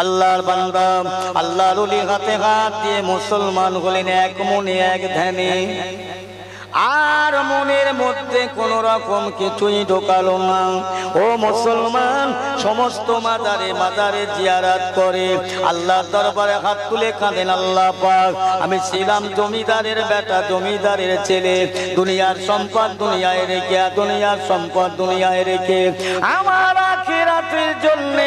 আল্লাহর বান্দা আল্লাহর ওলি হাতে হাত দিয়ে মুসলমান হলেন এক মনে এক ধ্যানে, আর মনের মধ্যে কোন রকম কিছুই ঢোকালো না। ও মুসলমান, সমস্ত মাজারে মাজারে জিয়ারত করে আল্লাহর দরবারে হাত তুলে কাঁদেন, আল্লাহ পাক আমি ছিলাম জমিদারের বেটা, জমিদারের ছেলে, দুনিয়ার সম্পদ দুনিয়ায় রেখে, দুনিয়ার সম্পদ দুনিয়ায় রেখে আমার আখিরাতের জন্য,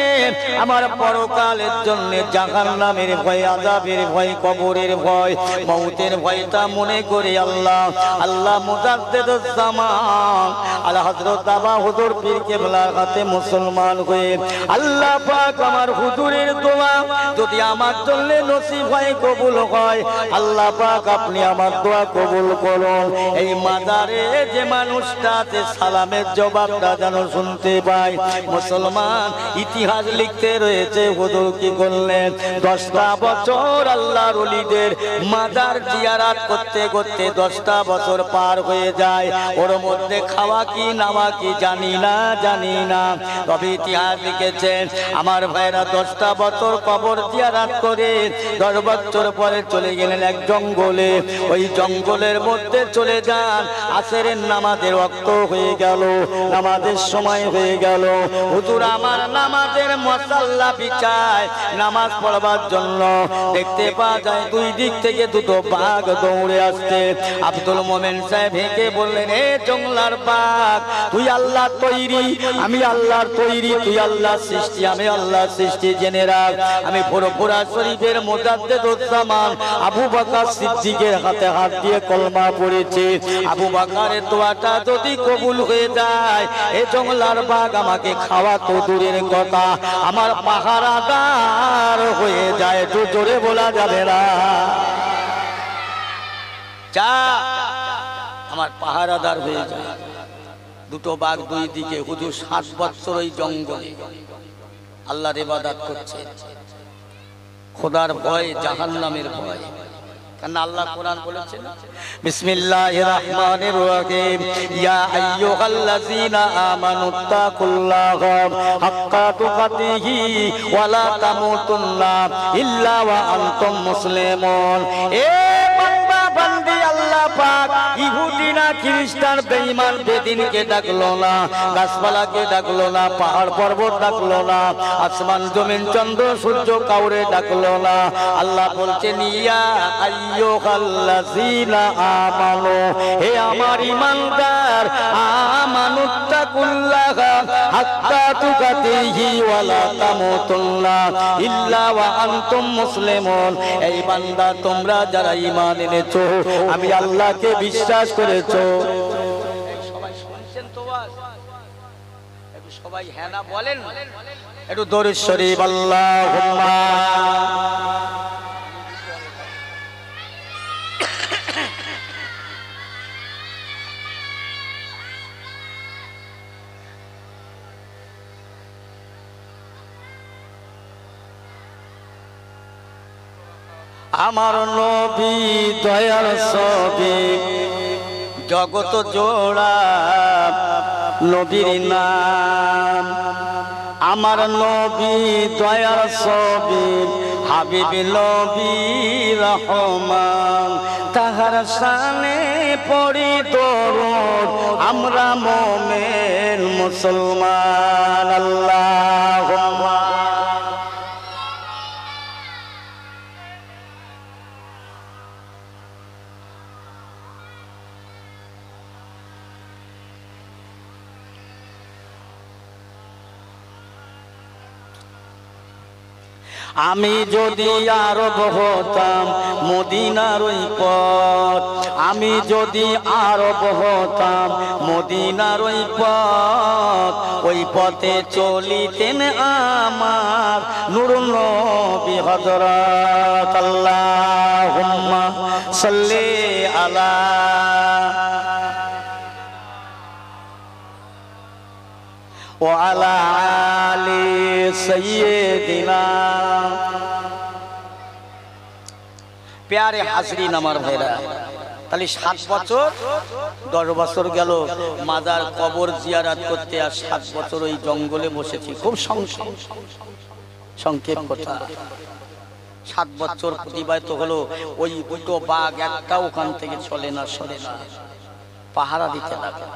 আমার পরকালের জন্য জাহান্নামের ভয়, আযাবের ভয়, কবরের ভয়, মউতের ভয়টা মনে করে আল্লাহ আল্লাহ মুজাদ্দিদুজ জামান আলা হযরত বাবা হুজুর পীর কেবলার হাতে মুসলমান হয়ে আল্লাহ পাক আমার হুজুরের দোয়া যদি আমার জন্য নসিব হয়, কবুল হয়, আল্লাহ পাক আপনি আমার দোয়া কবুল করুন। এই মাজারে যে মানুষটা আছে সালামের জবাবটা যেন শুনতে পায়। মুসলমান ইতিহাস লিখতে রয়েছে হুজুর কি করলেন, 10টা বছর আল্লাহর ওলিদের মাজার জিয়ারত করতে করতে 10টা বছর পার হয়ে যায়। ওর মধ্যে খাওয়া কি নাওয়া কি জানি না, জানি না, তবে ইতিহাস লিখেছেন আমার ভাইরা 10টা বছর কবর জিয়ারত করে 10 বছর পরে চলে গেলেন এক জঙ্গলে। ওই জঙ্গলের মধ্যে চলে যান, আসরের নামাজের ওয়াক্ত হয়ে গেল, নামাজের সময় হয়ে গেল। হুজুর আমার নামাজের মুসাল্লা বিছায় নামাজ পড়বার জন্য, দেখতে পাওয়া যায় দুই দিক থেকে দুটো বাঘ দৌড়ে আসছে। আব্দুল মোমেন সাহেব হেঁকে বললেন, এ জংলার বাঘ, তুই আল্লাহ তৈরি, আমি আল্লাহর তৈরি, তুই আল্লাহ সৃষ্টি, আমি আল্লাহ সৃষ্টি, জেনে রাখ আমি ফুরফুরা শরীফের মুজাদ্দিদুজ জামান আবু বকর সিদ্দিকের হাতে হাত দিয়ে কলমা পড়েছি। আবু বকরের দোয়াটা যদি কবুল হয়ে যায়, এ জংলার বাঘ আমাকে খাওয়া তো দূরের কথা, আমার পাহারাদার হয়ে যায়। একটু জোরে বলা যাবে না, যা আমার পাহারাদার হয়ে যায়। দুটো বাঘ দুই দিকে। হুজুর 7 বছর ওই জঙ্গলে আল্লাহর ইবাদত করছে, খোদার ভয়, জাহান্নামের ভয়। কারণ আল্লাহ কোরআন বলেছেন বিসমিল্লাহির রহমানির রহিম, ইয়া আইয়ুহাল্লাযীনা আমানুত্তাকুল্লাহা হাক্কা তুকাতিহি ওয়া লা তামুতুন্না ইল্লা ওয়া আনতুম মুসলিমুন। এ বান্দা বান্দি, আল্লাহ পাক ইহুদি না খ্রিস্টান বেঈমান বেদিনকে ডাকলো না, গাছপালাকে ডাকলো না, পাহাড় পর্বত ডাকলো না, আসমান জমিন চন্দ্র সূর্য কাউরে ডাকলো না। আল্লাহ বলছেন ইয়া আইয়ুহাল্লাযীনা আমানু, হে আমার ঈমানদার, আমানুত্তাকুল্লাহা হাক্কা তুকাতিহি ওয়া লা তামুতুন্না ইল্লা ওয়া আনতুম মুসলিমুন। এই বান্দা, তোমরা যারা ঈমান এনেছো, আমি আল্লাহকে বিশ্বাস করেছো। সবাই শুনছেন তো? একটু সবাই হ্যাঁ না বলেন, একটু দরুদ শরীফ আল্লাহুম্মা। আমার নবী দয়ার ছবি, জগত জোড়া নবীর নাম। আমার নবী দয়ার ছবি, হাবিব নবী রহমান, তাহার শানে পড়ি দরুদ আমরা মুমিন মুসলমান। আল্লাহুম্মা। আমি যদি আরব হতাম মদিনার ওই পথ, আমি যদি আরব হতাম মদিনার ওই পথ, ওই পথে চলিতেন আমার নূরুন নবী হযরত। আল্লাহুম্মা সাল্লি আলা ওয়া আলা আলি সাইয়্যিদিনা। প্যারে হাজরিন আমার ভাইরা, তাহলে 7 বছর 10 বছর গেল মাজার কবর জিয়ারত করতে, আর 7 বছর ওই জঙ্গলে বসেছি। খুব সংক্ষেপ কথা। 7 বছর অতিবাহিত হলো, ওই দুটো বাঘ একটা ওখান থেকে চলে না, সরে না, পাহারা দিতে লাগে।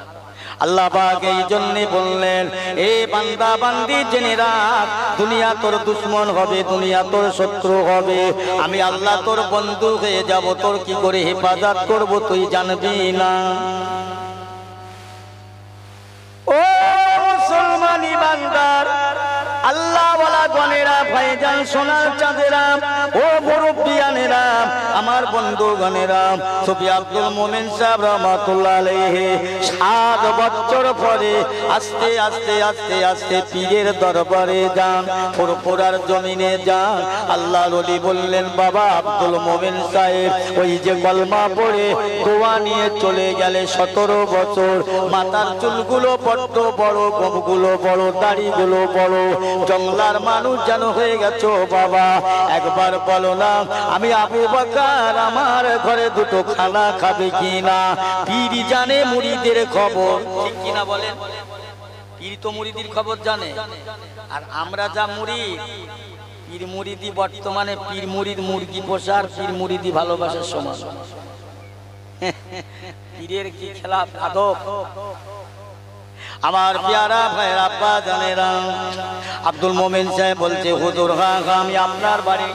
আল্লাহ পাক এই জন্য বললেন, এ বান্দা বান্দি জেনে রাখ, দুনিয়া তোর দুশ্মন হবে, দুনিয়া তোর শত্রু হবে, আমি আল্লাহ তোর বন্ধু হয়ে যাব, তোর কি করে হেফাজত করব তুই জানবি না। ও মুসলমান ইমানদার, আল্লাহ ওয়ালা গনেরা, ভাইজান সোনার চাঁদেরা, ও মুরব্বিয়ানেরা, আমার বন্ধু গনেরা, সুফি আব্দুল মোমেন সাহেব রহমাতুল্লাহ আলাইহি 7 বছর পরে আস্তে আস্তে আস্তে আস্তে পীরের দরবারে যান, ফুরফুরার জমিনে যান। আল্লাহর ওলি বললেন, বাবা আব্দুল মোমেন সাহেব ওই যে কলমা পড়ে দোয়া নিয়ে চলে গেলে 17 বছর, মাথার চুলগুলো বড্ড বড়, গোমগুলো বড়, দাড়িগুলো বড়, জঙ্গলার মানুষ যেন হয়ে গেছো বাবা, একবার বলো না আমি আবু বকর, আমার ঘরে দুটো খানা খাবে কিনা? পীর জানে মুরিদের খবর, ঠিক কিনা বলেন? পীর তো মুরিদির খবর জানে, আর আমরা যা মুরিদ, পীর মুরিদি বর্তমানে পীর মুরিদ মুরগি পোষার, পীর মুরিদি ভালোবাসার সমান। পীরের কি খেলাফ আদব। আমার প্যারা ভাইয়ের আব্বা জানেরা, আব্দুল মোমেন সাহেব বলছে, হুজুর হ্যাঁ আমি আপনার বাড়ি,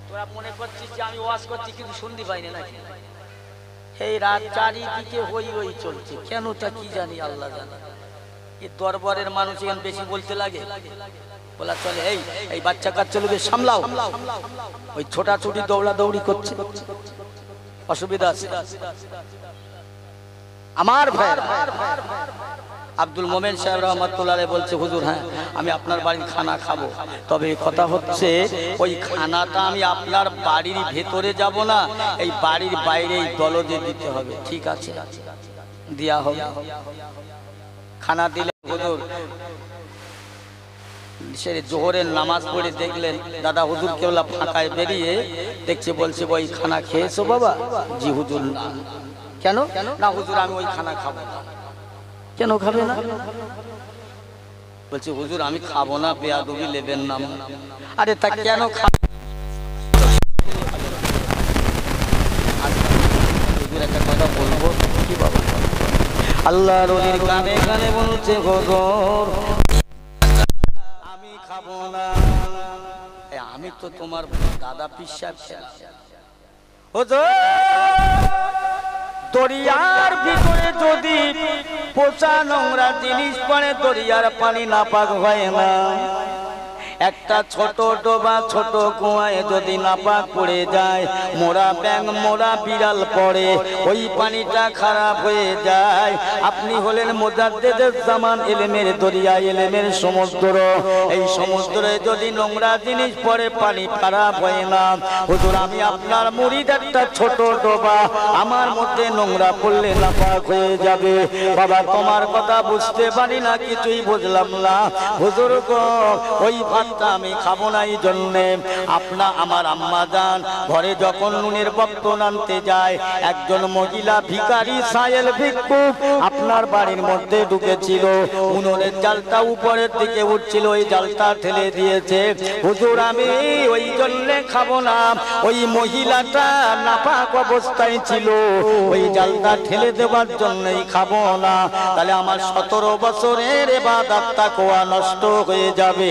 তোরা মনে করছিস যে আমি ওয়াজ করছি কিন্তু শুনতে পাইনি নাকি? এই রাত চারিদিকে হই হই চলছে, কেনটা কি জানি, আল্লাহ জানে। এই দরবারের মানুষ এখানে বেশি বলতে লাগে, বলা চলে এই এই বাচ্চা কাচ্চা লোকের সামলাও, ওই ছোটাছুটি দৌড়াদৌড়ি করছে, অসুবিধা আছে। আমার ভাই আব্দুল মোমেন সাহেব রহমাতুল্লাহ আলাইহি বলছে, হুজুর হ্যাঁ আমি আপনার বাড়ির খানা খাবো, তবে কথা হচ্ছে ওই খানাটা আমি আপনার বাড়ির ভেতরে যাব না, এই বাড়ির বাইরেই দলদে দিতে হবে। ঠিক আছে, দেয়া হবে। খানা দিলে হুজুর সেরে জোহরের নামাজ পড়ে দেখলেন দাদা হুজুর কেবলা ফাঁকায় বেরিয়ে দেখছে, বলছে ওই খানা খেয়েছো বাবা? জি হুজুর। না। কেন? না হুজুর আমি ওই খানা খাবো না। কেন খাবে না? বলছে হুজুর আমি খাবো না, বেয়াদবি নেবেন না। আরে তা কেন খাবে? হুজুর একটা কথা বলবো কি বাবা, আল্লাহর ওলির গানে গানে বলছে, হুজুর আমি খাবো না, আমি তো তোমার দাদা পিসাব ছিলাম। হুজুর দরিয়ার ভিতরে যদি পচা নোংরা জিনিস পড়ে, দরিয়ার পানি নাপাক হয় না। একটা ছোট ডোবা, ছোট কুয়ায় যদি নাপাক পড়ে যায়, মোরা ব্যাঙ মোরা বিড়াল পড়ে, ওই পানিটা খারাপ হয়ে যায়। আপনি হলেন মুজাদ্দিদুজ জামান, ইলমের দরিয়া, ইলমের সমুদ্র, এই সমুদ্রে যদি নোংরা জিনিস পড়ে পানি খারাপ হয় না। হুজুর আমি আপনার মুরিদ, একটা ছোট ডোবা, আমার মধ্যে নোংরা পড়লে নাপাক হয়ে যাবে। বাবা তোমার কথা বুঝতে পারি না, কিছুই বুঝলাম না। হুজুর গো ওই আমি খাবো না, এই জন্যে আমার আম্মা জান ঘরে যখন নুনের বর্তন আনতে যায়, একজন মহিলা ভিখারি সায়েল ভিক্ষুক আপনার বাড়ির মধ্যে ঢুকেছিল, উনুনের জালটা উপরের দিকে উঠছিল, ওই জালটা ঠেলে দিয়েছে। হুজুর আমি ওই জন্যে খাবো না, ওই মহিলাটা নাপাক অবস্থায় ছিল, ওই জালটা ঠেলে দেওয়ার জন্যই খাবো না। তাহলে আমার 17 বছরের ইবাদত তাকওয়া নষ্ট হয়ে যাবে।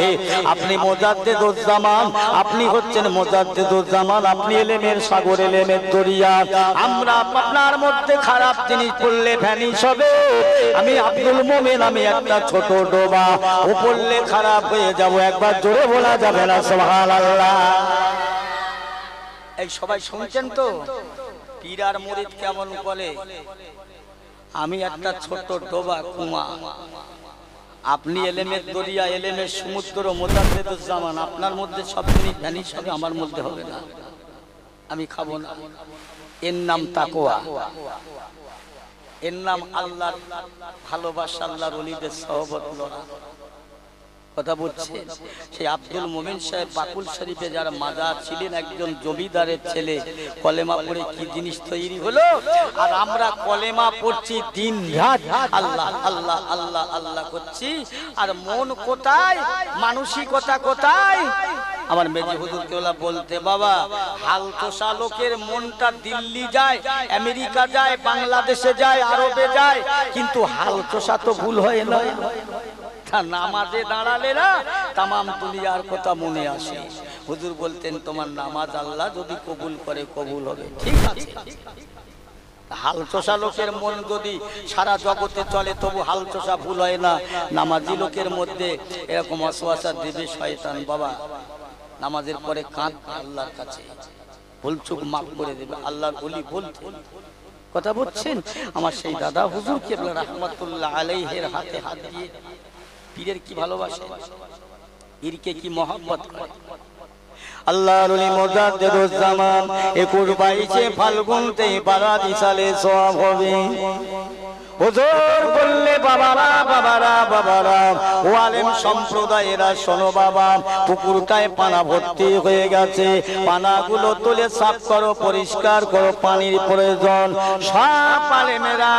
আপনি মুজাদ্দিদুজ জামান, আপনি হচ্ছেন মুজাদ্দিদুজ জামান, আপনি ইলমের সাগর, ইলমের দরিয়া। আমরা আপনার মধ্যে খারাপ জিনিস পড়লে ভ্যানিশ হবে। আমি আব্দুল মোমেন, আমি একটা ছোট ডোবা, ও পড়লে খারাপ হয়ে যাব। একবার জোরে বলা যাবে না সুবহানাল্লাহ? এই সবাই শুনছেন তো পীর আর মুরিদ কেমন বলে? আমি একটা ছোট ডোবা, কুয়া, আপনি ইলমের দরিয়া, ইলমের সমুদ্র, মুজাদ্দিদুজ জামান, আপনার মধ্যে সব জিনিস ভ্যানিশ হবে, আমার মধ্যে হবে না। আমি খাবো না। এর নাম তাকওয়া, এর নাম আল্লাহর ভালোবাসা, আল্লাহর ওলিদের সহবত লড়া। কথা বলছে। সেই আব্দুল মোমিন সাহেব বাকুল শরীফে যারা মাজার ছিলেন, একজন জমিদারের ছেলে, কলেমা পড়ে কি জিনিস তৈরি হলো। আর আমরা কলেমা পড়ছি দিন রাত, আল্লাহ আল্লাহ আল্লাহ আল্লাহ করছি, আর মন কোথায়, মানসিকতা কোথায়? আমার মেজে হুজুর কেবলা বলতে, বাবা হালতোষা লোকের মনটা দিল্লি যায়, আমেরিকা যায়, বাংলাদেশে যায়, আরবে যায়, কিন্তু হালতোষা তো ভুল হয় না। নামাজে দাঁড়ালে না তামাম দুনিয়ার কথা মনে আসে। হুজুর বলতেন, তোমার নামাজ আল্লাহ যদি কবুল করে কবুল হবে, ঠিক আছে। হালচোষা লোকের মন যদি সারা জগতে চলে তবু হালচোষা ভুল হয় না। নামাজি লোকের মধ্যে এরকম ওয়াসওয়াসা দেবে শয়তান। বাবা নামাজের পরে কাঁদ আল্লাহর কাছে, ভুলচুক মাফ করে দেবে। আল্লাহর ওলি বলতে কথা বলছেন। আমার সেই দাদা হুজুর কেবলা রাহমাতুল্লাহ আলাইহির হাতে হাত দিয়ে পীরের কি ভালোবাসে, পীরকে কি মহব্বত করে। আল্লাহর ওলি মুজাদ্দিদুজ জামান 21-22 ফাল্গুনতেই পারাদী সালে সওয়াব হবে। হুজুর বললে, বাবারা বাবারা বাবারা, ও আলেম সম্প্রদায়েরা শোনো বাবা, পুকুরটায় পানা ভর্তি হয়ে গেছে, পানাগুলো তুলে সাফ করো, পরিষ্কার করো, পানির প্রয়োজন। সব আলেমেরা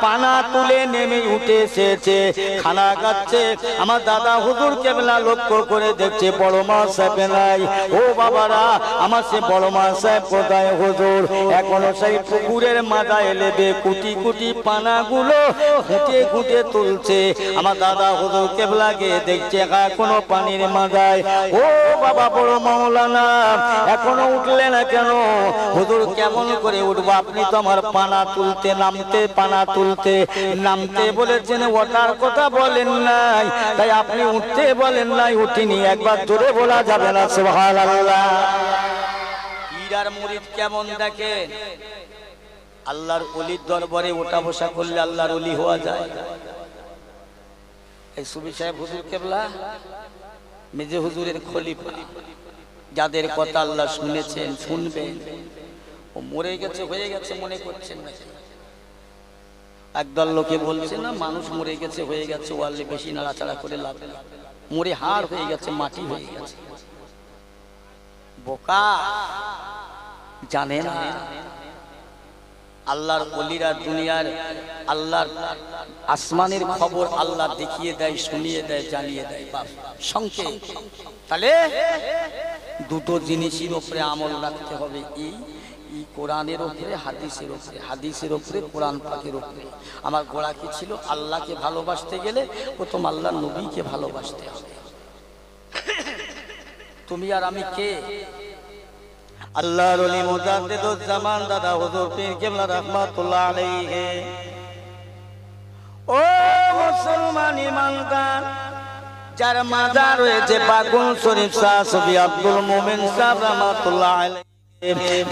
পানা তুলে নেমে উঠে এসেছে, খানা খাচ্ছে। আমার দাদা হুজুর কেবলা লক্ষ্য করে দেখছে বড় মা সাহেব নাই। ও বাবারা, আমার সে বড় মা সাহেব কোথায়? হুজুর এখনো সেই পুকুরের মাথায় লেবে কুটি কুটি পানা গুলো খুঁটে খুঁটে তুলছে। আমার দাদা হুজুর কেবলাকে দেখছে এখনো পানির মাথায়। ও বাবা বড় মাওলানা, এখনো উঠলে না কেন? হুজুর কেমন করে উঠবো? আপনি তো আমার পানা তুলতে নামতে, পানা তুলতে নামতে বলেছেন, ওঠার কথা বলেন নাই, তাই আপনি উঠতে বলেন নাই। উঠিনি, একবার জোরে বলা যাবে না সুবহানাল্লাহ। পীর আর মুরিদ কেমন দেখেন? আল্লাহর ওলির দরবারে ওঠা বসা করলে আল্লাহর ওলি হওয়া যায়। এই সুবি সাহেব হুজুর কেবলা মেজে হুজুরের খলিফা, যাদের কথা আল্লাহ শুনেছেন, শুনবেন। ও মরে গেছে, হয়ে গেছে মনে করছেন না? একদল লোকে বলছে না মানুষ মরে গেছে, হয়ে গেছে, ওয়ালে বেশি নাড়াচাড়া করে লাভ না, মরে হাড় হয়ে গেছে, মাটি হয়ে গেছে। বোকা, জানে না আল্লাহর ওলিরা দুনিয়ার, আল্লাহর আসমানের খবর আল্লাহ দেখিয়ে দেয়, শুনিয়ে দেয়, জানিয়ে দেয় সংক্ষেপ। তাহলে দুটো জিনিসের উপরে আমল রাখতে হবে, এই কোরআনের উপরে, হাদিসের উপরে, হাদিসের উপরে, কোরআন পাকের উপরে। আমার গোড়া কি ছিল? আল্লাহকে ভালোবাসতে গেলে প্রথম আল্লাহর নবীকে ভালোবাসতে হবে। তুমি আর আমি কে? আল্লাহর ওলি মুজাদ্দিদুজ জামান দাদা হুজুর পীর কেবলা রাহমাতুল্লাহ আলাইহি। ও মুসলমান ইমানদার, যার মাজার রয়েছে বাকুল শরীফ শাহ সুফি আব্দুল মোমিন সাহেব রাহমাতুল্লাহ আলাইহি,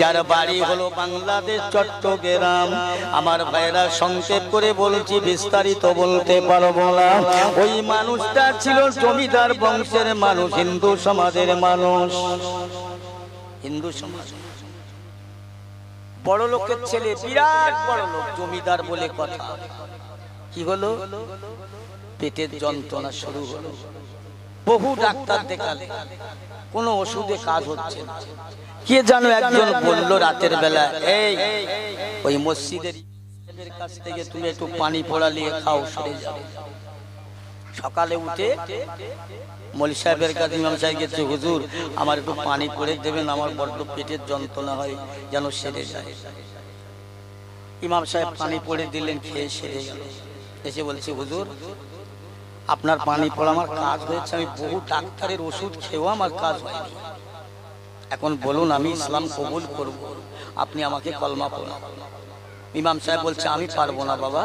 যার বাড়ি হলো বাংলাদেশ চট্টগ্রাম। আমার ভাইরা সংক্ষেপ করে বলছি, বিস্তারিত বলতে পারবো না। ওই মানুষটা ছিল জমিদার বংশের মানুষ, হিন্দু সমাজের মানুষ। হিন্দু সমাজ, বড় লোকের ছেলে, বিরাট বড় লোক, জমিদার বলে কথা। কি হলো? পেটের যন্ত্রণা শুরু হলো। বহু ডাক্তার দেখালে, কোনো ওষুধে কাজ হচ্ছে না। কে জানো একজন বলল রাতের বেলা, এই ওই মসজিদের কাছ থেকে তুমি একটু পানি পোড়া নিয়ে খাও, সরে যাবে। সকালে উঠে মৌলভী সাহেবের কাছে ইমাম সাহেব গেছে, হুজুর আমার একটু পানি করে দেবেন, আমার বড্ড পেটের যন্ত্রণা হয়, যেন সেরে যায়। ইমাম সাহেব পানি পড়ে দিলেন, খেয়ে সেরে গেল। এসে বলছে, হুজুর আপনার পানি পড়া আমার কাজ হয়েছে, আমি বহু ডাক্তারের ওষুধ খেয়েও আমার কাজ হয়নি। এখন বলুন আমি ইসলাম কবুল করব, আপনি আমাকে কলমা পড়ান। ইমাম সাহেব বলছে, আমি পারবো না বাবা,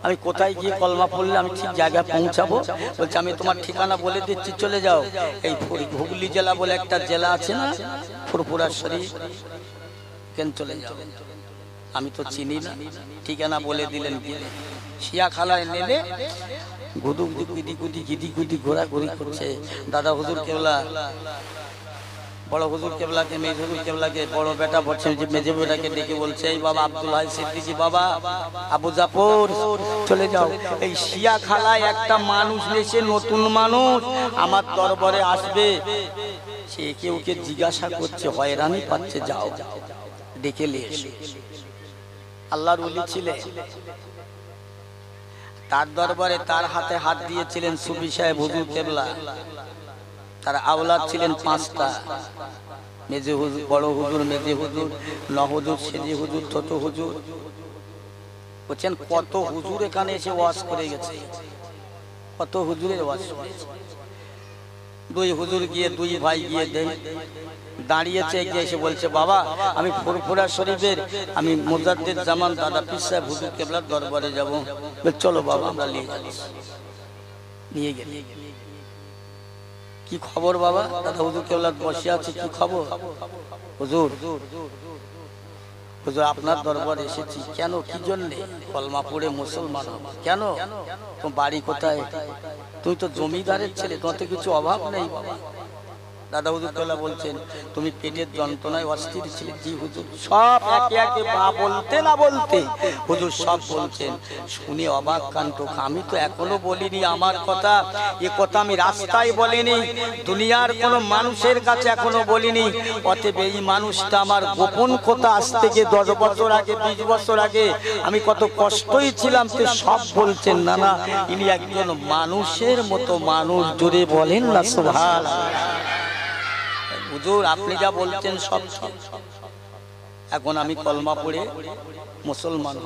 আমি কোথায় গিয়ে কলমা পড়লে আমি ঠিক জায়গায় পৌঁছাবো? বলছে, আমি তোমার ঠিকানা বলে দিচ্ছি, চলে যাও। এই হুগলি জেলা বলে একটা জেলা আছে না, ফুরফুরা শরীফ, কেন চলে যাও। আমি তো চিনি না, ঠিকানা বলে দিলেন। শিয়া খালায় নেলে গুদু গুদি গুদি গুদি গুদি ঘোরাঘুরি করছে। দাদা হুজুর কেবলা বড় হুজুর কেবলাকে, মেজ হুজুর কেবলাকে বড় বেটা বলছে, যে মেজে বেটাকে ডেকে বলছে, এই বাবা আব্দুল হাই সিদ্দিকী, বাবা আবু জাফর চলে যাও, এই শিয়া খালায় একটা মানুষ এসে, নতুন মানুষ আমার দরবারে আসবে, সে একে ওকে জিজ্ঞাসা করছে, হয়রানি পাচ্ছে, যাও ডেকে নিয়ে এসো। আল্লাহর ওলি ছিলেন, তার দরবারে তার হাতে হাত দিয়েছিলেন সুফি সাহেব হুজুর কেবলা। তার আওলাদ ছিলেন 5টা, মেজে হুজুর, বড় হুজুর, মেজে হুজুর, নহুজুর, সেজি হুজুর, ছোট হুজুর। বলছেন কত হুজুর এখানে এসে ওয়াজ করে গেছে, কত হুজুরের ওয়াজ করেছে। 2 হুজুর গিয়ে, 2 ভাই গিয়ে দাঁড়িয়েছে, গিয়ে এসে বলছে, বাবা আমি ফুরফুরা শরীফের, আমি মুজাদ্দিদ জামান দাদা পীর সাহেব হুজুর কেবলার দরবারে যাব। চলো বাবা আমরা নিয়ে যাচ্ছি। নিয়ে গেলে, কি খবর বাবা? দাদা হুজুর কেবলার বসে আছে, কি খবর? হুজুর, হুজুর আপনার দরবারে এসেছি। কেন, কি জন্যে? কলমা পড়ে মুসলমান। কেন? তোমার বাড়ি কোথায়? তুই তো জমিদারের ছেলে, তোমার তো কিছু অভাব নেই বাবা। দাদা হুজুর কেবলা বলছেন, তুমি পেটের যন্ত্রণায় অস্থির ছিলে। জি হুজুর। সব একে একে বা বলতে না বলতে হুজুর সব বলছেন। শুনে অবাক কাণ্ড, আমি তো এখনো বলিনি আমার কথা, এ কথা আমি রাস্তায় বলিনি, দুনিয়ার কোনো মানুষের কাছে এখনো বলিনি। অতএব এই মানুষটা আমার গোপন কথা, আজ থেকে 10 বছর আগে, 20 বছর আগে আমি কত কষ্টই ছিলাম, তো সব বলছেন। না না, ইনি একজন মানুষের মতো মানুষ। জোরে বলেন না সুবহানাল্লাহ। হুজুর আপনি যা বলছেন সব সব। এখন আমি কলমা পড়ে মুসলমান।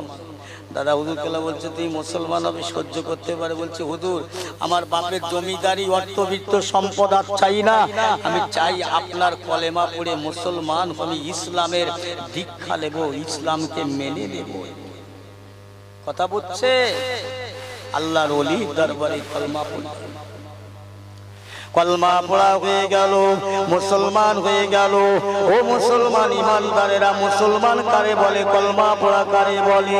দাদা হুজুর কেবলা বলছে, তুই মুসলমান হবে, সহ্য করতে পারে? বলছে, হুজুর আমার বাপের জমিদারি, অর্থবিত্ত সম্পদ আর চাই না, আমি চাই আপনার কলেমা পড়ে মুসলমান, আমি ইসলামের দীক্ষা নেব, ইসলামকে মেনে নেব। কথা বুঝছে? আল্লাহর ওলি দরবারে কলমা পড়ে, কলমা পড়া হয়ে গেল, মুসলমান হয়ে গেল। ও মুসলমান ইমানদারেরা, মুসলমান কারে বলে? কলমা পড়া কারে বলে?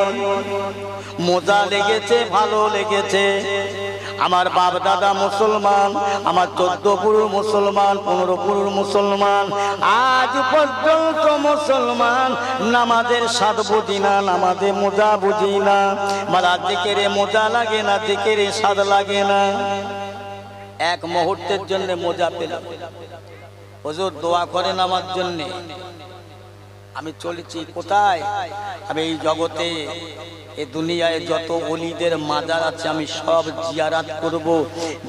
মজা লেগেছে, ভালো লেগেছে। আমার বাপ দাদা মুসলমান, আমার 14 পুরুষ মুসলমান, 15 পুরুষ মুসলমান, আজ পর্যন্ত মুসলমান। নামাজের স্বাদ বুঝি না, নামাজে মজা বুঝি না, মারা জিকিরে মজা লাগে না, জিকিরে স্বাদ লাগে না। এক মুহূর্তের জন্য মজা পেলাম। হুজুর দোয়া করেন আমার জন্য। আমি চলেছি কোথায়? আমি এই জগতে, এই দুনিয়ায় যত ওলিদের মাজার আছে আমি সব জিয়ারাত করব।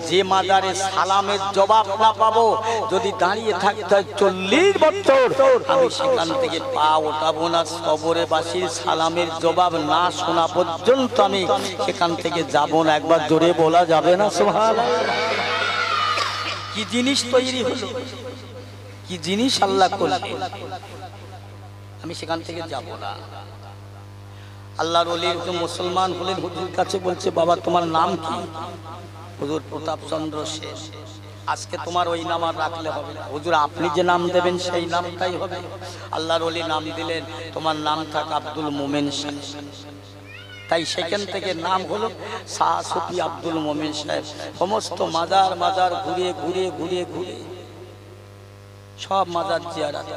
যে মাজারে সালামের জবাব না পাবো, যদি দাঁড়িয়ে থাকতে হয় 40 বছর, আমি সেখান থেকে পা ওঠাবো না। কবরে বাসির সালামের জবাব না শোনা পর্যন্ত আমি সেখান থেকে যাব না। একবার জোরে বলা যাবে না সুবহানাল্লাহ? কি জিনিস তৈরি হলো, কি জিনিস আল্লাহ করলেন, আমি সেখান থেকে যাব না। আল্লাহর ওলি মুসলমান হলেন, হুজুর কাছে বলছে, বাবা তোমার নাম কি? হুজুর প্রতাপ চন্দ্র শেষ। আজকে তোমার ওই নাম আর রাখলে হবে না। হুজুর আপনি যে নাম দেবেন সেই নামটাই হবে। আল্লাহর ওলি নাম দিলেন, তোমার নাম থাক আব্দুল মোমেন সাহেব। তাই সেখান থেকে নাম হলো শাহ সুফি আব্দুল মোমেন সাহেব। সমস্ত মাজার মাজার ঘুরে ঘুরে ঘুরে ঘুরে সব মাজার জিয়ারত।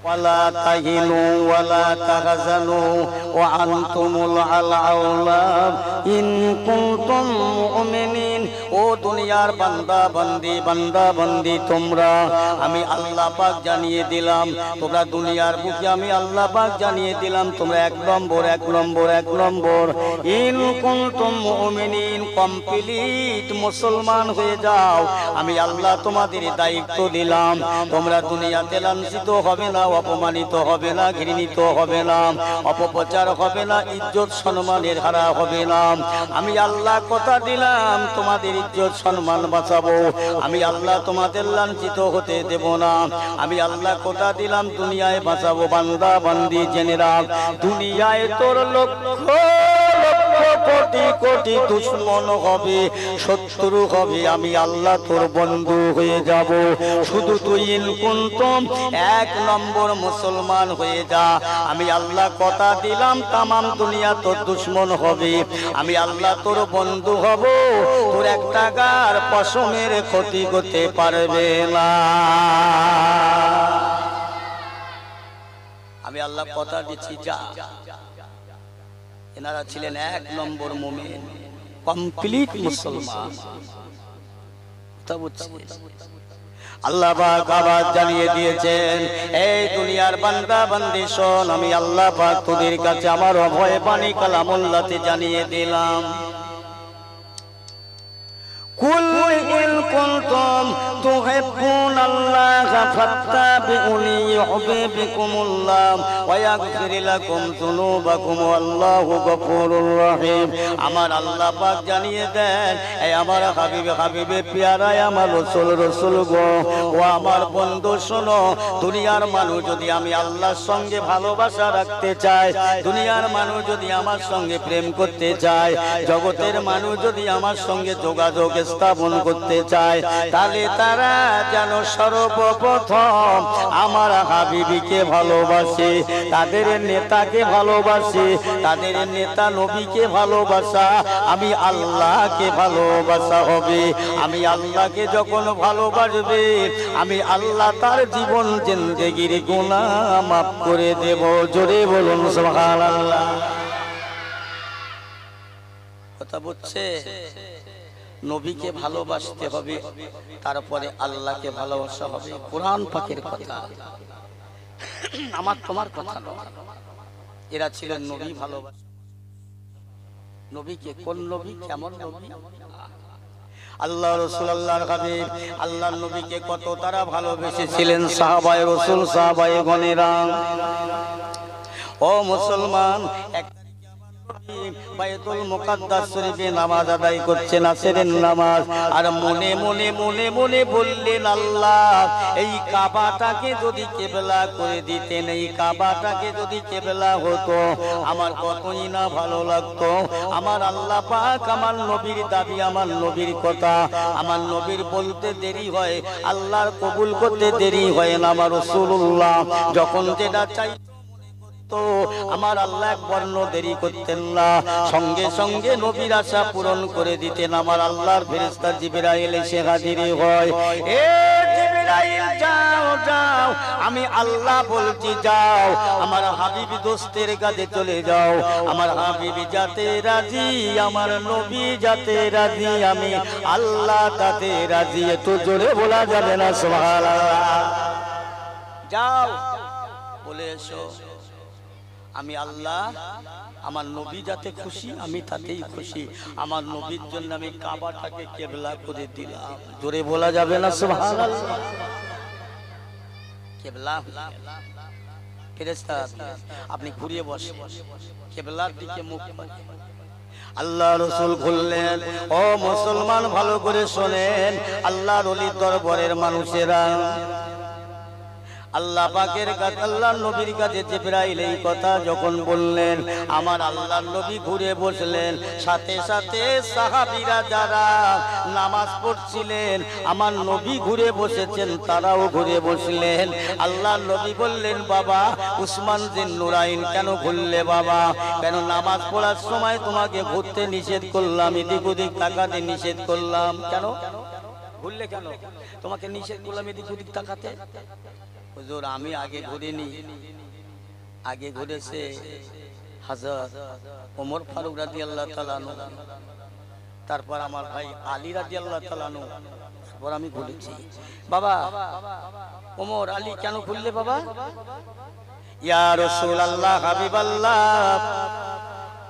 ওয়ালা তাহিনু ওয়ালা তাহজানু ওয়া আনতুমুল আলাউলা ইন কুনতুম মুমিনিন। ও দুনিয়ার বান্দা বান্দি, বান্দা বান্দি তোমরা, আমি আল্লাহ পাক জানিয়ে দিলাম, তোমরা দুনিয়ার বুকে আমি আল্লাহ পাক জানিয়ে দিলাম, তোমরা 1 নম্বর 1 নম্বর 1 নম্বর ইন কুনতুম মুমিনিন, কমপ্লিট মুসলমান হয়ে যাও। আমি আল্লাহ তোমাদের দায়িত্ব দিলাম, তোমরা দুনিয়াতে লাঞ্ছিত হবে না, অপমানিত হবে না, ঘৃণিত হবে না, অপপ্রচার হবে না, ইজ্জত সম্মানের হারা হবে না। আমি আল্লাহ কথা দিলাম, তোমাদের ইজ্জত সম্মান বাঁচাবো। আমি আল্লাহ তোমাদের লাঞ্ছিত হতে দেব না। আমি আল্লাহ কথা দিলাম, দুনিয়ায় বাঁচাবো। বান্দা বান্দি জেনে রাখ, দুনিয়ায় তোর লক্ষ লক্ষ কোটি কোটি দুশ্মন হবে, শত্রু হবে, আমি আল্লাহ তোর বন্ধু হয়ে যাব। শুধু তুই ইন কুনতুম এক নম্বর মুসলমান হয়ে যা, আমি আল্লাহ কথা দিলাম তামাম দুনিয়া তোর দুশ্মন হবে, আমি আল্লাহ তোর বন্ধু হব, তোর একটা গার পশমের ক্ষতি করতে পারবে না। আমি আল্লাহ কথা দিচ্ছি যা। এনারা ছিলেন এক নম্বর মুমিন, কমপ্লিট মুসলমান। আল্লাহ পাক আবার জানিয়ে দিয়েছেন, এই দুনিয়ার বান্দা বান্দি শোন, আমি আল্লাহ পাক তোদের কাছে আমার অভয় বাণী কালামুল্লাহতে জানিয়ে দিলাম। কুল ইন কুনতুম তুহিব্বুনাল্লাহা ফাত্তাবিউনি ইউহিব্বুকুমুল্লাহ ওয়া ইয়াগফির লাকুম যুনুবাকুম ওয়াল্লাহু গফুরুর রহিম। আমার আল্লাহ পাক জানিয়ে দেন, এই আমার হাবিবে পেয়ারা, আমার রাসূল গো, ও আমার বন্ধু শোনো, দুনিয়ার মানুষ যদি আমি আল্লাহর সঙ্গে ভালোবাসা রাখতে চায়, দুনিয়ার মানুষ যদি আমার সঙ্গে প্রেম করতে চায়, জগতের মানুষ যদি আমার সঙ্গে যোগাযোগ স্থাপন করতে চায়, তাহলে তারা যেন সর্বপ্রথম আমার হাবিবিকে ভালোবাসে, তাদের নেতাকে ভালোবাসে, তাদের নেতা নবীকে ভালোবাসা, আমি আল্লাহকে ভালোবাসা হবে। আমি আল্লাহকে যখন ভালোবাসবে, আমি আল্লাহ তার জীবন জিন্দেগির গুনাহ মাফ করে দেব। জোরে বলুন সুবহানাল্লাহ। কথা বুঝছে? নবীকে ভালোবাসতে হবে, তারপরে আল্লাহকে ভালোবাসা হবে। কোরআন পাকের কথা, আমার তোমার কথা নয়। এরা ছিলেন নবী ভালোবাসা। নবীকে কোন নবী, কেমন নবী? আল্লাহ রাসূল আল্লাহর হাবিব আল্লাহর নবীকে কত তারা ভালোবেসেছিলেন সাহাবায়ে রাসূল, সাহাবায়ে গণেরা। ও মুসলমান, বাইতুল মুকাদ্দাস শরীফে নামাজ আদায় করছেন, আসরের নামাজ, আর মনে মনে মনে মনে বললেন, আল্লাহ এই কাবাটাকে যদি কিবলা করে দিতেন, এই কাবাটাকে যদি কিবলা হতো, আমার কতই না ভালো লাগতো। আমার আল্লাহ পাক আমার নবীর দাবি, আমার নবীর কথা, আমার নবীর বলতে দেরি হয়, আল্লাহর কবুল করতে দেরি হয় না। আমার রাসূলুল্লাহ যখন যেটা চাই আমার আল্লাহ এক বর্ণ দেরি করতেন না, সঙ্গে সঙ্গে নবীর আশা পূরণ করে দিতেন। আমার আল্লাহর ফেরেশতা জিবরাইল এসে হাজির হয়, এ জিবরাইল যাও যাও, আমি আল্লাহ বলছি যাও, আমার হাবিব দোস্তের কাছে চলে যাও, আমার হাবিব যাতে রাজি, আমার নবী যাতে রাজি, আমি আল্লাহ তাতে রাজি। এত জোরে বলা যাবে না সুবহানাল্লাহ। যাও বলে এসো, আমি আল্লাহ আমার নবী যাতে খুশি, আমি তাতেই খুশি। আমার নবীর জন্য আমি কাবাটাকে কিবলা করে দিলাম। জোরে বলা যাবে না সুবহানাল্লাহ। কিবলা ফেরেশতা আপনি ঘুরিয়ে বসে কিবলার দিকে মুখ করে আল্লাহ রাসূল বললেন, ও মুসলমান ভালো করে শোনেন, আল্লাহর ওলির দরবারের মানুষেরা, আল্লাহ পাকের কাছে, আল্লাহর নবীর কাছে জিবরাইল এই কথা যখন বললেন, আমার আল্লাহর নবী ঘুরে বসলেন। সাথে সাথে সাহাবীরা যারা নামাজ পড়ছিলেন, আমার নবী ঘুরে বসেছেন, তারাও ঘুরে বসলেন। আল্লাহর নবী বললেন, বাবা উসমান জিন নুরাইন কেন ঘুরলে বাবা? কেন নামাজ পড়ার সময় তোমাকে ঘুরতে নিষেধ করলাম, এদিক ওদিক তাকাতে নিষেধ করলাম, কেন ঘুরলে? কেন তোমাকে নিষেধ করলাম এদিক ওদিক তাকাতে? হুজুর আমি আগে ঘুরিনি, আগে ঘুরেছে হযরত ওমর ফারুক রাদিয়াল্লাহু তাআলা আনহু, তারপর আমার ভাই আলী রাদিয়াল্লাহু তাআলা আনহু, তারপর আমি ঘুরেছি। বাবা ওমর আলী কেন ঘুরলে বাবা? ইয়া রাসূলুল্লাহ হাবিবাল্লাহ,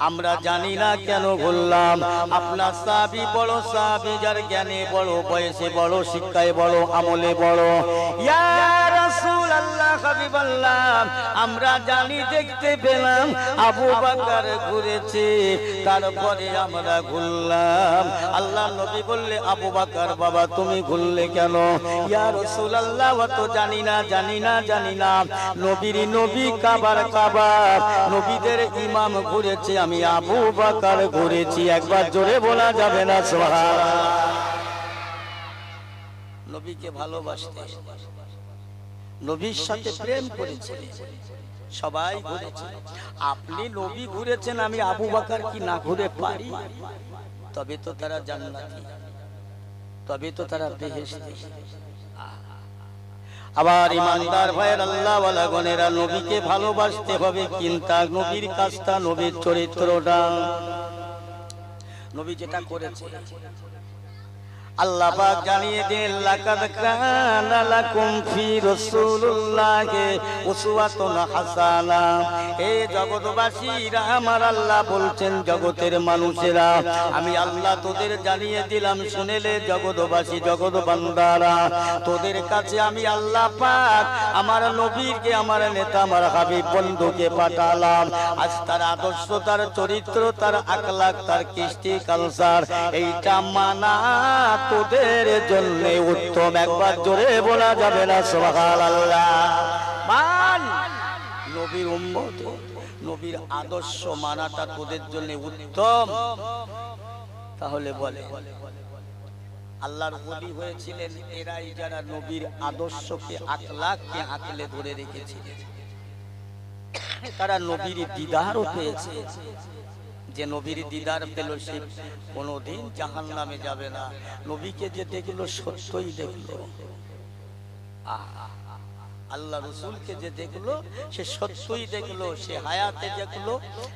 আমরা জানি না কেন ঘুরলাম। আপনার সাহাবী বড় সাহাবী, যার জ্ঞানে বড়, বয়সে বড়, শিক্ষায় বড়, আমলে বড়। ইয়া রাসূলুল্লাহ হাবিবাল্লাহ, আমরা জানি, দেখতে পেলাম আবু বকর ঘুরেছে, তারপরে আমরা ঘুরলাম। আল্লাহ নবী বললে, আবু বকর বাবা তুমি ঘুরলে কেন? ইয়া রাসূলুল্লাহ অত জানি না, জানি না, জানি না। নবীর নবী, কাবার কাবা, নবীদের ইমাম ঘুরেছে, আমি আবু বকর ঘুরেছি। একবার জোরে বলা যাবে না সুবহানাল্লাহ। নবীকে ভালোবাসতে, নবীর সাথে প্রেম করেছে, সবাই ঘুরেছে। আপনি নবী ঘুরেছেন, আমি আবু বকর কি না ঘুরে পারি? তবে তো তারা জান্নাতি, তবে তো তারা বেহেশতি। আবার ইমানদার ভাইয়ের আল্লাহ ওয়ালা গণেরা, নবীকে ভালোবাসতে হবে, কিন্তু নবীর কাজটা, নবীর চরিত্রটা, নবী যেটা করেছে আল্লাহ পাক জানিয়ে দেন, লাকাদ কানা লাকুম ফি রাসূলিল্লাহি উসওয়াতুন হাসানা। এই জগৎবাসীরা, আমার আল্লাহ বলছেন, জগতের মানুষেরা, আমি আল্লাহ তোদের জানিয়ে দিলাম, শুনেলে জগৎবাসী, জগৎ বান্দারা, তোদের কাছে আমি আল্লাহ পাক আমার নবীকে, আমার নেতা, আমার হাবিব বন্ধুকে পাঠালাম। আজ তার আদর্শ, তার চরিত্র, তার আখলাক, তার কৃষ্টি কালচার, এইটা মানা তোদের জন্য উত্তম। একবার জোরে বলা যাবে না সুবহানাল্লাহ। মান নবীর উম্মত, নবীর আদর্শ মানাটা তোদের জন্য উত্তম। তাহলে বলে আল্লাহর ওলি হয়েছিলেন এরাই যারা নবীর আদর্শকে, আখলাককে আঁকলে ধরে রেখেছিলেন। তারা নবীর দিদারও পেয়েছে। যে নবীর দিদার পেল, সে কোনোদিন জাহান্নামে যাবে না। নবীকে যে দেখলো, সত্যই দেখলো। আল্লাহ রসুলকে যে দেখলো, সে সত্যই দেখলো, সে হায়াতে দেখলো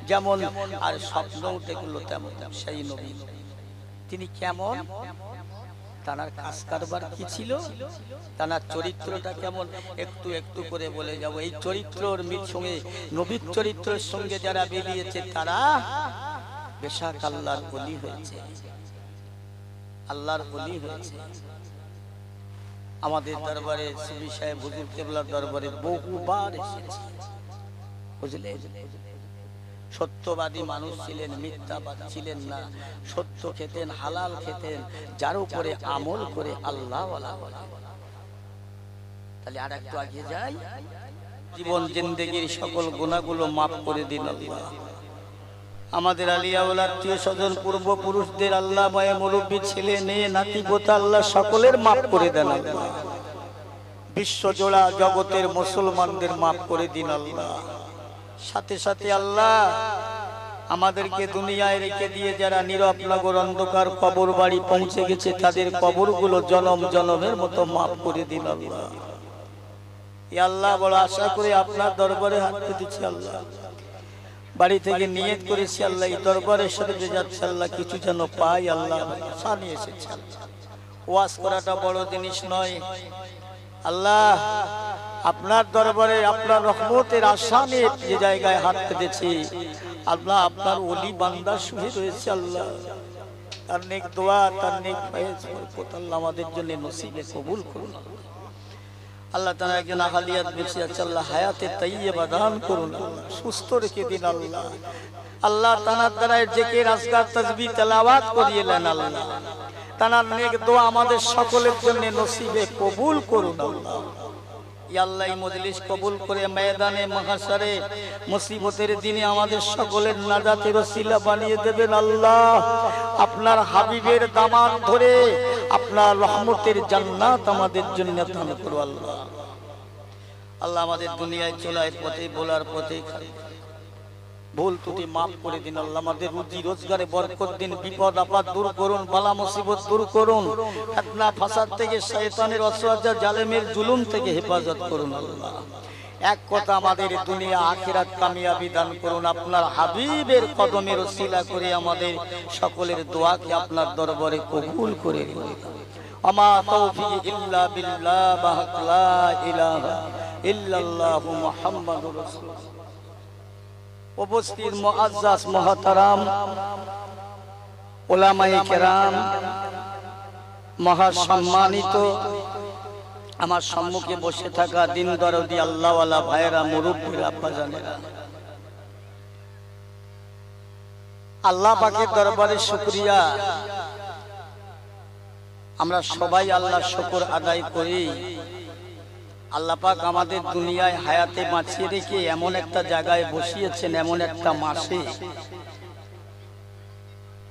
যেমন, আর স্বপ্নও দেখলো তেমন। সেই নবী তিনি কেমন, তার কাজ কারবার কি ছিল, তার চরিত্রটা কেমন, একটু একটু করে বলে যাব। এই চরিত্রর সঙ্গে, নবীর চরিত্রের সঙ্গে যারা বেরিয়েছে, তারা বেশাক আল্লাহর ওলি হয়েছে, আল্লাহর ওলি হয়েছে। আমাদের দরবারে সুবি সাহেব হুজুর কেবলার দরবারে বহুবার এসেছে, বুঝলে। সত্যবাদী মানুষ ছিলেন, মিথ্যাবাদী ছিলেন না। সত্য খেতেন, হালাল খেতেন, যার উপরে আমল করে আল্লাহ ওয়ালা। তাহলে আর একটু আগে যাই, জীবন জিন্দেগির সকল গুনাহগুলো মাফ করে দিন আল্লাহ। আমাদের আলিয়াউল আত্মীয় স্বজন, পূর্বপুরুষদের আল্লাহ, মায়ে মুরব্বী, ছেলে মেয়ে, নাতি পোতা, আল্লাহ সকলের মাফ করে দেন আল্লাহ। বিশ্বজোড়া জগতের মুসলমানদের মাফ করে দিন আল্লাহ। সাথে সাথে আল্লাহ আমাদেরকে দুনিয়ায় রেখে দিয়ে যারা নীরব নগর অন্ধকার কবর বাড়ি পৌঁছে গেছে, তাদের কবরগুলো জনম জনমের মতো মাফ করে দিন আল্লাহ। ইয়া আল্লাহ, বড় আশা করে আপনার দরবারে হাত পেতেছি আল্লাহ। বাড়ি থেকে নিয়ত করেছি আল্লাহ, এই দরবারের সাথে যাচ্ছে আল্লাহ, কিছু যেন পাই আল্লাহ। সানিয়ে এসেছে আল্লাহ। ওয়াজ করাটা বড় জিনিস নয় আল্লাহ, আপনার দরবারে আপনার রহমতের আশা নিয়ে যে জায়গায় হাত পেতেছি আল্লাহ, আপনার ওলি বান্দা শুয়ে রয়েছে আল্লাহ, তার নেক দোয়া, তার নেক ফয়েজ বরকত আল্লাহ আমাদের জন্য নসিবে কবুল করুন আল্লাহ। তারা একজন আহালিয়াত বেঁচে আছে আল্লাহ, হায়াতে তাইয়্যিবা দান করুন আল্লাহ, সুস্থ রেখে দিন আল্লাহ। আল্লাহ তানার দ্বারা জিকির, আজকার, তাসবিহ, তেলাওয়াত করিয়ে নেন আল্লাহ। তানার নেক দোয়া আমাদের সকলের জন্য নসিবে কবুল করুন আল্লাহ। ইয়া আল্লাহ, এই মজলিস কবুল করে ময়দানে মাহশারে মুসিবতের দিনে আমাদের সকলের নাজাতের ওসিলা বানিয়ে দেবেন আল্লাহ। আপনার হাবিবের দামান ধরে আপনার রহমতের জান্নাত আমাদের জন্য দান করুন আল্লাহ। আল্লাহ আমাদের দুনিয়ায় চলার পথে, বলার পথে ভুল ত্রুটি মাফ করে দিন আল্লাহ। আমাদের রুজি রোজগারে বরকত দিন, বিপদ আপদ দূর করুন, বালা মুসিবত দূর করুন, ফিতনা ফাসাদ থেকে, শয়তানের ওয়াসওয়াসা, জালেমের জুলুম থেকে হেফাজত করুন আল্লাহ। এক কথা, আমাদের দুনিয়া আখিরাত কামিয়াবি দান করুন। আপনার হাবিবের কদমের ওসিলা করে আমাদের সকলের দোয়াকে আপনার দরবারে কবুল করে নিন। আমা তৌফিক ইল্লা বিল্লাহ, লা ইলাহা ইল্লাল্লাহু মুহাম্মাদুর রাসূলুল্লাহ। উপস্থিত মুআজ্জাজ মুহতারাম উলামায়ে কেরাম, মহা সম্মানিত আমার সম্মুখে বসে থাকা দিন দরদি আল্লাহওয়ালা ভাইরা, মুরব্বীরা, আব্বাজানেরা, আল্লাহ পাকের দরবারে শুকরিয়া। আমরা সবাই আল্লাহর শুকর আদায় করি। আল্লাহ পাক আমাদের দুনিয়ায় হায়াতে বাঁচিয়ে রেখে এমন একটা জায়গায় বসিয়েছেন, এমন একটা মাসে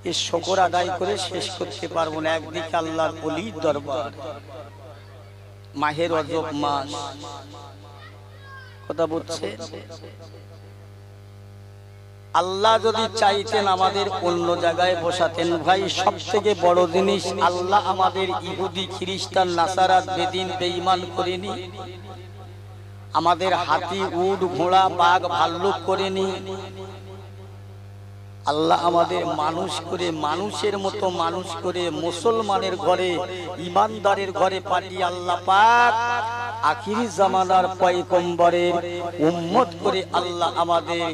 এর শুকর আদায় করে শেষ করতে পারবো না। একদিকে আল্লাহর ওলির দরবার, মাহে রজব মাস, কথা বলছে। আল্লাহ যদি চাইতেন আমাদের অন্য জায়গায় বসাতেন। ভাই সব থেকে বড় জিনিস, আল্লাহ আমাদের ইহুদি খ্রিস্টান নাসারা বেদিন বেঈমান করেনি, আমাদের হাতি উট ঘোড়া বাঘ ভাল্লুক করেনি। আল্লাহ আমাদের মানুষ করে, মানুষের মতো মানুষ করে মুসলমানের ঘরে, ইমানদারের ঘরে পাঠিয়ে আল্লাহ পাক আখিরি জামানার পয়গম্বরের উম্মত করে আল্লাহ আমাদের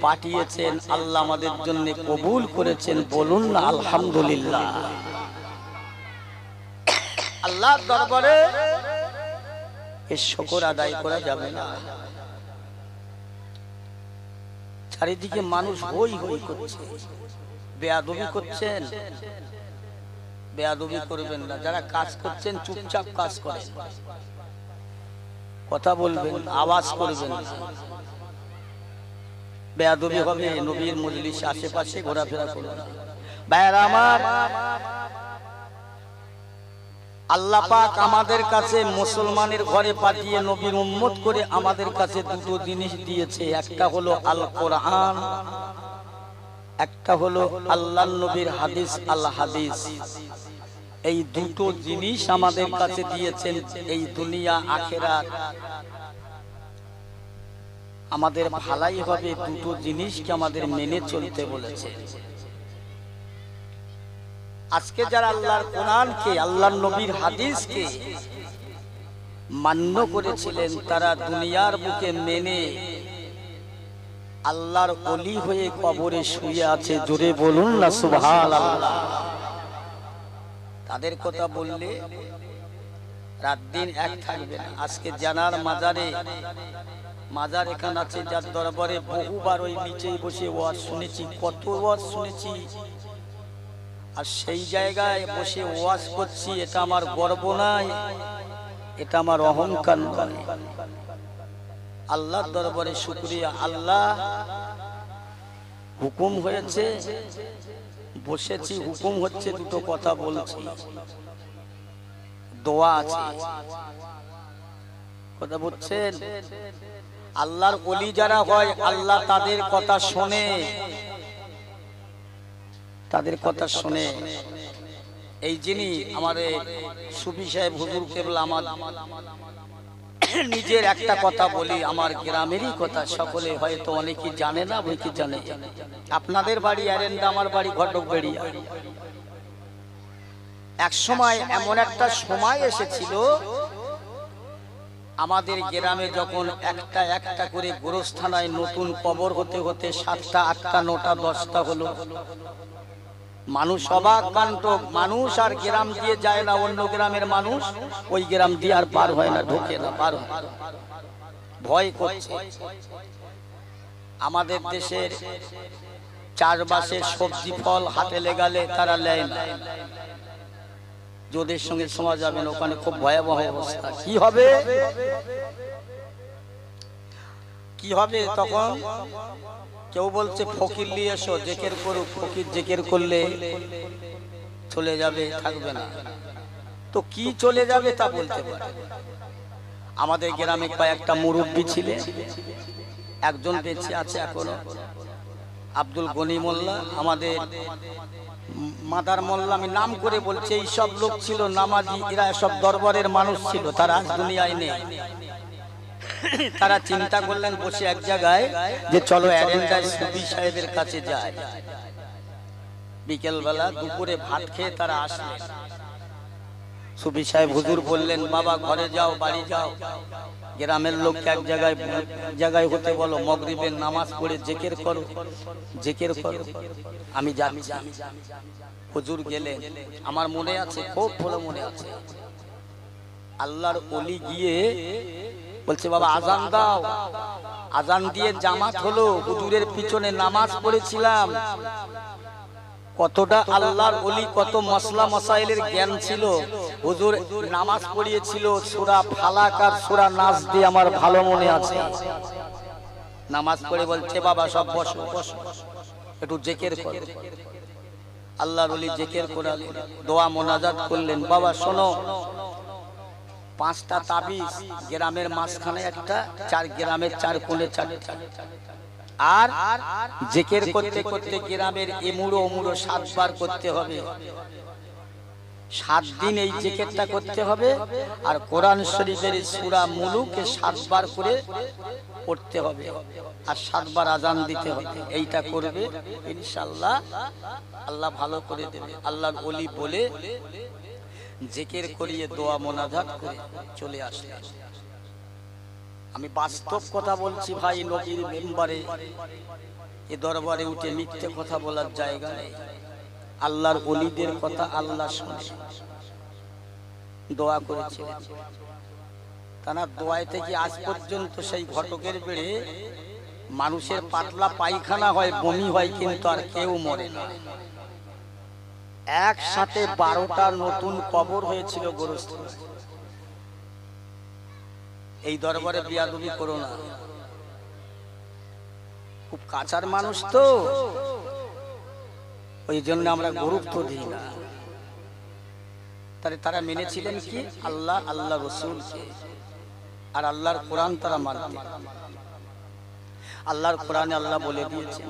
পাঠিয়েছেন। আল্লাহ আমাদের জন্য কবুল করেছেন। বলুন না আলহামদুলিল্লাহ। আল্লাহর দরবারে এর শুকর আদায় করা যাবে না। চারিদিকে মানুষ হই হই করছে, বেয়াদবি করছেন। বেয়াদবি করবেন না। যারা কাজ করছেন চুপচাপ কাজ করেন, কথা বলবেন, আওয়াজ করবেন না। বেয়াদবি হবে নবীর মজলিস আশেপাশে ঘোরাফেরা করবেন। ভাইরা আমার, আল্লাহ পাক আমাদের কাছে মুসলমানের ঘরে পাঠিয়ে নবীর উম্মত করে আমাদের কাছে দুটো জিনিস দিয়েছে। একটা হলো আল কোরআন, একটা হলো আল্লাহর নবীর হাদিস, আল হাদিস। এই দুটো জিনিস আমাদের কাছে দিয়েছেন। এই দুনিয়া আখিরাত আমাদের ভালাই হবে, দুটো জিনিসকে আমাদের মেনে চলতে বলেছে। আজকে যারা আল্লাহর কোরআনকে, আল্লাহর নবীর হাদিসকে মান্য করেছিলেন, তারা দুনিয়ার বুকে মেনে আল্লাহর ওলি হয়ে কবরে শুয়ে আছে। জোরে বলুন না সুবহানাল্লাহ। তাদের কথা বললে রাত দিন এক থাকবে না। আজকে জানার মাজারে, মাজার এখানে আছে যার দরবারে বহুবার ওই নিচেই বসে ওয়াজ শুনেছি, কত ওয়াজ শুনেছি। আর সেই জায়গায় বসে ওয়াজ করছি, এটা আমার গর্ব নাই, এটা আমার অহংকার নয়। আল্লাহর দরবারে শুকরিয়া। আল্লাহ হুকুম হয়েছে, বসেছি, হুকুম হচ্ছে, দুটো কথা বলছি, দোয়া আছে, কথা বলছেন। আল্লাহর ওলি যারা হয়, আল্লাহ তাদের কথা শোনে, তাদের কথা শুনে। এই যিনি আমাদের সুফি সাহেব হুজুর কেবলা, আমার নিজের একটা কথা বলি, আমার গ্রামেরই কথা, সকলে হয়তো অনেকেই জানে না, বই কি জানে। আপনাদের বাড়ি এরেন্ডা, আমার বাড়ি ঘটকবেড়িয়া। এক সময় এমন একটা সময় এসেছিল, আমাদের গ্রামে যখন একটা একটা করে গোরস্থানায় নতুন কবর হতে হতে 7টা 8টা 9টা 10টা হলো, মানুষ অবাক কাণ্ড। মানুষ আর গ্রাম দিয়ে যায় না, অন্য গ্রামের মানুষ ওই গ্রাম দিয়ে আর পার হয় না, ঢোকে না, পার হয়, ভয় করছে। আমাদের দেশের চারপাশে সবজি ফল হাতে লেগালে তারা নেয় না, যোদের সঙ্গে শোনা যাবে না, ওখানে খুব ভয়াবহ অবস্থা। কি হবে, কি হবে তখন? কেউ বলছে ফকির নিয়ে এসো, জেকের করুক। ফকির জেকের করলে চলে যাবে, থাকবে না। তো কি চলে যাবে তা বলতে পারে। আমাদের গ্রামে কয়েকটা মুরব্বী ছিলেন, একজন বেঁচে আছে এখনো, আব্দুল গনি মোল্লা, আমাদের মাদার মোল্লা, আমি নাম করে বলছি। এই সব লোক ছিল নামাজি, এরা সব দরবারের মানুষ ছিল, তারা আজ দুনিয়ায় নেই। তারা চিন্তা করলেন বসে এক জায়গায় যে চলো এরেন্ডায় সুফি সাহেবের কাছে যায়। বিকেল বেলা দুপুরে ভাত খেয়ে তারা আসলেন। সুফি সাহেব হুজুর বললেন, বাবা ঘরে যাও, বাড়ি যাও, গ্রামের লোককে এক জায়গায় হতে বলো, মাগরিবের নামাজ পড়ে জিকির করো, জিকির করো, আমি যাচ্ছি। হুজুর গেলেন। আমার মনে আছে, খুব ভালো মনে আছে, আল্লাহর ওলি গিয়ে বলছে, বাবা আজান দাও। আজান দিয়ে জামাত হলো, হুজুরের পিছনে নামাজ পড়েছিলাম। কতটা আল্লাহর ওলি, কত মসলা মসাইলের জ্ঞান ছিল। হুজুর নামাজ পড়িয়েছিল সূরা ফালাক আর সূরা নাস দিয়ে, আমার ভালো মনে আছে। নামাজ পড়ে বলছে, বাবা সব বসো, বসো, একটু জিকির করো। আল্লাহর ওলি জিকির করালেন, দোয়া মোনাজাত করলেন। বাবা শোনো, 5টা তাবিজ, গ্রামের মাঝখানে একটা, 4 গ্রামের 4 কোণে 4টা, আর জিকির করতে করতে গ্রামের এমুড়ো ওমুড়ো 7 বার করতে হবে। 7 দিন এই জিকিরটা করতে হবে। আর কোরআন শরীফের সূরা মুলুকে 7 বার করে পড়তে হবে, আর 7 বার আজান দিতে হবে। এইটা করবে, ইনশাআল্লাহ আল্লাহ ভালো করে দেবে। আল্লাহর ওলি বলে জিকির করিয়ে দোয়া মোনাজাত করে চলে আসলেন। আমি বাস্তব কথা বলছি ভাই, নবীর মেম্বারে এ দরবারে উঠে মিথ্যে কথা বলার জায়গা নেই। আল্লাহর ওলিদের কথা আল্লাহ শুনে দোয়া করেছিলেন। তারা দোয়ায় থেকে আজ পর্যন্ত সেই ঘটকের বেড়ে মানুষের পাতলা পায়খানা হয়, বমি হয়, কিন্তু আর কেউ মরে না। একসাথে 12টা নতুন কবর হয়েছিল গোরস্থানে। এই দরবারে বিয়াদবি করো না, খুব কাছার মানুষ তো, ওই জন্য আমরা গুরুত্ব দিই না। তাহলে তারা মেনেছিলেন কি? আল্লাহ, আল্লাহ রসুলকে, আর আল্লাহর কোরআন তারা মানতেন। আল্লাহর কোরআনে আল্লাহ বলে দিয়েছেন,